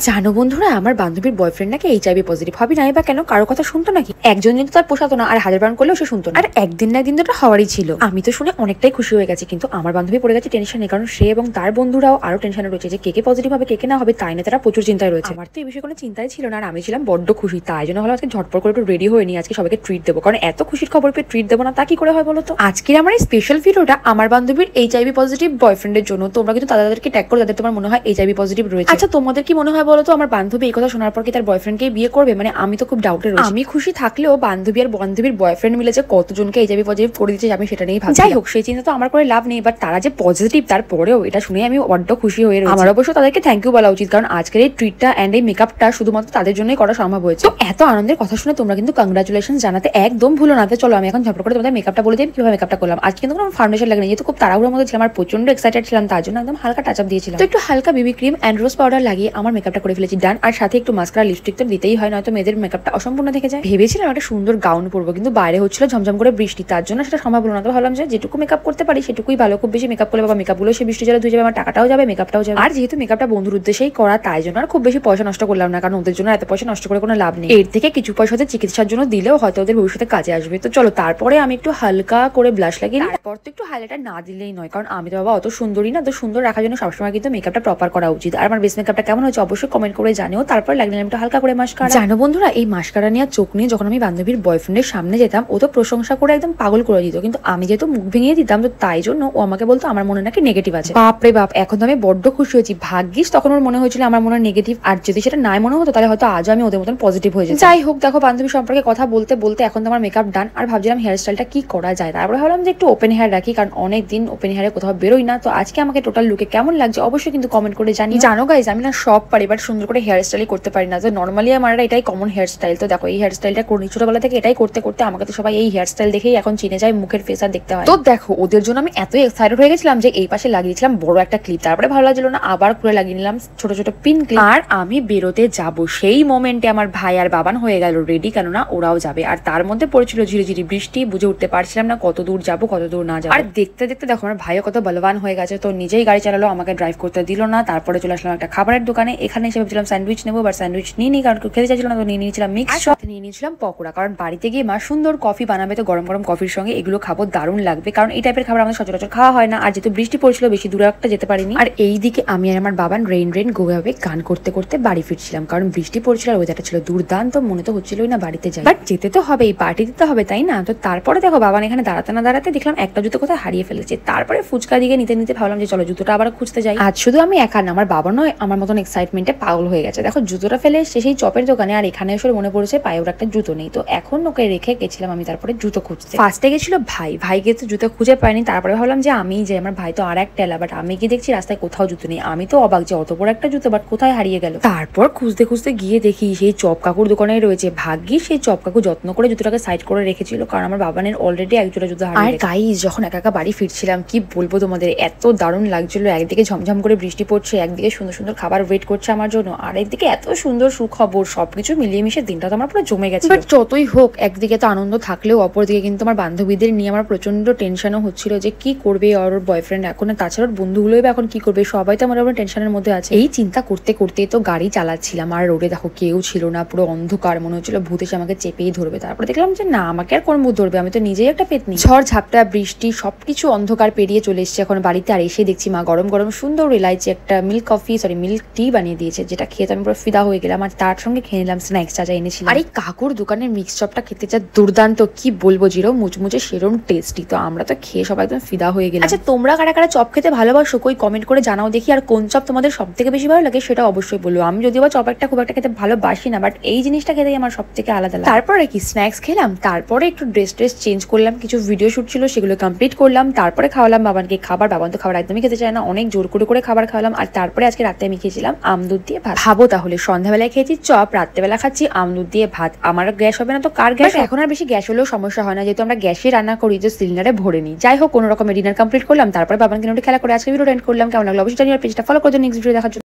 জানো বন্ধুরা, আমার বান্ধবীর বয়ফ্রেন্ড নাকি এইচআইভি পজিটিভ। হবে নাই বা কেন, কারো কথা শুনতো নাকি? একজন কিন্তু তার পোষাতো না, আর হাজার বারণ করলেও সে শুনতো না। আর একদিন না একদিন তো হওয়ারই ছিল। আমি তো শুনে অনেকটাই খুশি হয়ে গেছি, কিন্তু আমার বান্ধবী পড়ে গেছে টেনশনে, কারণ সে এবং তার বন্ধুরাও আরো টেনশনে রয়েছে যে কে পজিটিভ হবে, কে না হবে, তাই না তারা প্রচুর চিন্তায় রয়েছে। আমার তো এই বিষয়ে কোনো চিন্তাই ছিল না, আর আমি ছিলাম বড্ড খুশি। তাই জন্য হলো আজকে ঝটপট করে একটু রেডি হয়ে নিয়ে আজকে সবাইকে ট্রিট দেবো, কারণ এত খুশির খবর পেয়ে ট্রিট দেবো না তা কি করে হয় বলো তো। আজকের আমার এই স্পেশাল ভিডিওটা আমার বান্ধবীর এইচআইভি পজিটিভ বয়ফ্রেন্ডের জন্য। তোমরা কিন্তু তাদেরকে ট্যাগ করে, যাদের তোমার মনে হয় এইচআইভি পজিটিভ রয়েছে। আচ্ছা, তোমাদের কি মনে হয় বলো তো, আমার বান্ধবী এই কথা শোনার পর কি তার বয়ফ্রেন্ডকে বিয়ে করবে? মানে আমি তো খুব ডাউটে রয়েছি। আমি খুশি থাকলেও বান্ধবী আর বান্ধবীর বয়ফ্রেন্ড মিলে যে কতজনকে এইচআইভি পজিটিভ করে দিচ্ছে আমি সেটা নিয়েই ভাবছি। যাই হোক, সেই চিন্তা তো আমার করে লাভ নেই, বাট তারা যে পজিটিভ তারপরেও এটা শুনে আমি বড্ড খুশি হয়ে রয়েছি। আমার অবশ্য তাদেরকে থ্যাংক ইউ বলা উচিত, কারণ আজকের এই ট্রিটটা এন্ড এই মেকআপটা শুধুমাত্র তাদের জন্যই করা সম্ভব হয়েছে। তো এত আনন্দের কথা শুনে তোমরা কিন্তু কংগ্রাচুলেশন জানাতে একদম ভুলো না। চলো আমি এখন ঝটপট করে তোমাদের মেকআপটা বলে দিই কিভাবে মেকআপটা করলাম। আজকে কিন্তু কোনো ফাউন্ডেশন লাগে না, যেহেতু খুব তাড়াহুড়োর মধ্যে ছিলাম আর প্রচন্ড এক্সাইটেড ছিলাম, তার জন্য একদম হালকা টাচ আপ দিয়েছিলাম। তো একটু হালকা বিবি ক্রিম এন্ড রোজ পাউডার লাগিয়ে আমার মেকআপটা করে ফেলেছি ডান। আর সাথে একটু মাস্কারা লিপস্টিক তো দিতেই হয়, নয়তো মেয়েদের মেকআপটা অসম্পূর্ণ থেকে যায়। ভেবেছিলাম একটা সুন্দর গাউন পরবো, কিন্তু বাইরে হচ্ছিল ঝমঝম করে বৃষ্টি, তার জন্য সেটা সম্ভব হলো না। তো ভাবলাম যে যেটুকু মেকআপ করতে পারি সেটুকুই ভালো। খুব বেশি মেকআপ করলে বাবা মেকআপগুলো সে বৃষ্টি জলে ধুয়ে যাবে, আমার টাকাটাও যাবে, মেকআপটাও যাবে। আর যেহেতু মেকআপটা বন্ধুর উদ্দেশ্যেই করা, তাই জন্য আর খুব বেশি পয়সা নষ্ট করলাম না, কারণ ওদের জন্য এত পয়সা নষ্ট করে কোনো লাভ নেই। এর থেকে কিছু পয়সাতে চিকিৎসার জন্য দিলেও হয়তো ওদের ভবিষ্যতে কাজে আসবে। তো চলো তারপরে আমি একটু হালকা করে ব্লাশ লাগিয়ে, তারপর তো একটু হাইলাইটার না দিলেই নয়, কারণ আমি তো বাবা অত সুন্দরী না। তো সুন্দর রাখার জন্য সবসময় কিন্তু মেকআপটা প্রপার করা উচিত। আর আমার বেস মেকআপটা কেমন হয়েছে অবশ্যই কমেন্ট করে জানিও। তারপর লাগলাম একটু হালকা করে মাস্কারা। জানো বন্ধুরা, এই মাস্কারা নিয়ে চোখ নিয়ে যখন আমি বান্ধবীর বয়ফ্রেন্ডের সামনে যেতাম, ও তো প্রশংসা করে একদম পাগল করে দিত, কিন্তু আমি যেহেতু মুখ ভেঙে দিতাম, তো তাই জন্য ও আমাকে বলতো আমার মনে নাকি নেগেটিভ আছে। বাপরে বাপ, এখন তো আমি বড্ড খুশি হয়েছি। ভাগ্যিস তখন ওর মনে হয়েছিল আমার মনে নেগেটিভ, আর যদি সেটা নাই মনে হতো তাহলে হয়তো আজও আমি ওদের মতন পজিটিভ হয়ে যেত। যাই হোক, দেখো বান্ধবী সম্পর্কে কথা বলতে বলতে এখন তো আমার মেকআপ ডান, আর ভাবছিলাম হেয়ার স্টাইলটা কি করা যায়। তারপরে ভাবলাম যে একটু ওপেন হেয়ার রাখি, কারণ অনেক দিন ওপেন হেয়ারে কোথাও বেরোই না। তো আজকে আমাকে টোটাল লুকে কেমন লাগছে অবশ্যই কিন্তু কমেন্ট করে জানি। জানো গাইজ, আমি না সব পারি, বাট সুন্দর করে হেয়ার স্টাইলই করতে পারি না। তো নর্মালি আমার এটাই কমন হেয়ার স্টাইল। তো দেখো এই হেয়ার স্টাইলটা করি ছোটবেলা থেকে, এটাই করতে করতে আমাকে তো সবাই এই হেয়ার স্টাইল দেখেই এখন চিনে যায়, মুখের ফেস আর দেখতে হয়। তো দেখো ওদের জন্য আমি এত এক্সাইটেড হয়ে গেছিলাম যে এই পাশে লাগিয়েছিলাম বড় একটা ক্লিপ, তারপরে ভালো লাগছিল না আবার খুলে লাগিয়ে নিলাম ছোট ছোট পিন ক্লিপ। আর আমি বেরোতে যাব, সেই মোমেন্টে আমার ভাই আর বাবান হয়ে গেল রেডি, কেননা ওরাও যাবে। আর তার মধ্যে পড়েছিল ঝিরিঝিরি বৃষ্টি, বুঝে উঠতে পারছিলাম না কত দূর যাবো কত দূর না যাবো। আর দেখতে দেখতে দেখো আমার ভাইও কত বলবান হয়ে গেছে, তো নিজেই গাড়ি চালালো, আমাকে ড্রাইভ করতে দিল না। তারপরে চলে আসলাম একটা খাবারের দোকানে। এখানে এসে ভেবেছিলাম স্যান্ডউইচ নেবো, বাট স্যান্ডউইচ নিয়ে নিই, কারণ খেতে চাইছিল না। তো নিয়ে নিয়েছিলাম মিক্স, সাথে নিয়ে নিয়েছিলাম পকোড়া, কারণ বাড়িতে গিয়ে মা সুন্দর কফি বানাবে, তো গরম গরম কফির সঙ্গে এগুলো খাবো, দারুণ লাগবে, কারণ এই টাইপের খাবার আমাদের সচরাচর খাওয়া হয় না। আর যেহেতু বৃষ্টি পড়ছিল বেশি দূরে একটা যেতে পারিনি। আর এইদিকে আমি আর আমার বাবান রেইন রেইন গোভাবে গান করতে করতে বাড়ি ফিরছিলাম, কারণ বৃষ্টি পড়ছিল আর ওয়েদারটা ছিল দুর্দান্ত, মনে তো হচ্ছিলই না বাড়িতে যাই, বাট যেতে তো হবে, পার্টি দিতে হবে তাই না। তো তারপরে দেখো বাবান এখানে দাঁড়াতে না দাঁড়াতে দেখলাম একটা জুতো কোথায় হারিয়ে ফেলেছে। তারপরে ফুচকা দিকে নিতে নিতে ভাবলাম যে চলো জুতোটা আবার খুঁজতে যাই। আজ শুধু আমি একা না, আমার বাবা নয় আমার মতন এক্সাইটমেন্টে পাগল হয়ে গেছে। দেখো জুতোটা ফেলে এসে সেই চপের দোকানে, আর এখানে এসে মনে পড়েছে পায়ে ওর একটা জুতো নেই। তো এখন ওকে রেখে গেছিলাম আমি তারপরে জুতো খুঁজতে। ফার্স্টে গেছিল ভাইকে তো জুতো খুঁজে পাইনি। তারপরে ভাবলাম যে আমি যে আমার ভাই তো আর এক টেলা, বাট আমি গিয়ে দেখছি রাস্তায় কোথাও জুতো নেই। আমি তো অবাক যে অত বড় একটা জুতো বাট কোথায় হারিয়ে গেল। তারপর খুঁজতে খুঁজতে গিয়ে দেখি সেই চপ কাকুর দোকানে রয়েছে। ভাগ্যিস সেই চপ কাকু যত্ন করে জুতোটাকে সাইড করে রেখেছিল, কারণ আমার বাবানের অলরেডি এক জোড়া জুতো হারিয়ে। আর গাইস যখন একা একা বাড়ি ফিরছিলাম, কি বলবো তোমাদের, এত দারুণ লাগছিল। একদিকে ঝমঝম করে বৃষ্টি পড়ছে, একদিকে সুন্দর সুন্দর খাবার ওয়েট করছে আমার জন্য, আর একদিকে এত সুন্দর সুখবর। সবকিছু মিলিয়ে মিশে দিনটা তো আমার পুরো জমে গেছে। বাট যতই হোক, একদিকে তো আনন্দ থাকলেও অপরদিকে কিন্তু আমার বান্ধবীদের নিয়ে আমার প্রচন্ড টেনশনও হচ্ছিল যে কি করবে ওর বয়ফ্রেন্ড এখন, তাছাড়া ওর বন্ধুগুলোই বা এখন কি করবে, সবাই তো আমার টেনশনের মধ্যে আছে। এই চিন্তা করতে করতে তো গাড়ি চালাচ্ছিলাম, আর রোডে দেখো কেউ ছিল না, পুরো অন্ধকার, মনে হচ্ছিল ভূত এসে আমাকে চেপেই ধরবে। তারপরে দেখলাম যে না, আমাকে আর কোন ভূত ধরবে, আমি তো নিজেই একটা পেতনি। ঝড় ঝাপটা বৃষ্টি সবকিছু অন্ধকার পেরিয়ে চলে এসছে এখন বাড়িতে। আর এসে দেখছি মা গরম গরম সুন্দর ইলাইচি একটা মিল্ক টি বানিয়ে দিয়েছে, যেটা খেয়ে তো আমি পুরো ফিদা হয়ে গেলাম। আর তার সঙ্গে খেয়ে নিলাম স্ন্যাক্স যা এনেছিলাম। আর এই কাকুর দোকানের মিক্স চপটা খেতে যা দুর্দান্ত, কি বলবো, যেরকম মুচমুচে সেরকম টেস্টি। তো আমরা তো খেয়ে সবাই একদম ফিদা হয়ে গেলাম। আচ্ছা তোমরা কারা কারা চপ খেতে ভালোবাসো কই কমেন্ট করে জানাও দেখি, আর কোন চপ তোমাদের সব থেকে বেশি ভালো লাগে সেটা অবশ্যই বলবো। আমি যদিও বা চপ একটা খুব একটা খেতে ভালোবাসি না, বাট এই জিনিসটা খেতেই আমার সব থেকে আলাদা লাগে। তারপরে কি স্ন্যাক্স খেলাম, তারপরে একটু ড্রেস চেঞ্জ করলাম, কিছু ভিডিও শুট ছিল সেগুলো কমপ্লিট করলাম, তারপরে খাওয়ালাম বাবানকে খাবার। বাবান তো খাবার একদমই খেতে চায় না, অনেক জোর করে খাবার খাওয়ালাম। আর তারপরে আজকে রাতে আমি খেয়েছিলাম আমদুধ দিয়ে ভাত। ভাবো তাহলে, সন্ধ্যাবেলায় খেয়েছি চপ, রাত্রেবেলা খাচ্ছি আমদুধ দিয়ে ভাত। আমার গ্যাস হবে না তো কার গ্যাস? এখন আর বেশি গ্যাস হলেও সমস্যা হয় না, যেহেতু আমরা গ্যাসে রান্না করি, যে সিলিন্ডারে ভরে নিই। যাই হোক, কোনো রকমের ডিনার কমপ্লিট করলাম, তারপরে বাবানকে খেলা করে আজকে ভিডিও এন্ড করলাম। কেমন লাগলো অবশ্যই জানিও, পেজটা ফলো করে নেক্সট ভিডিও দেখার জন্য।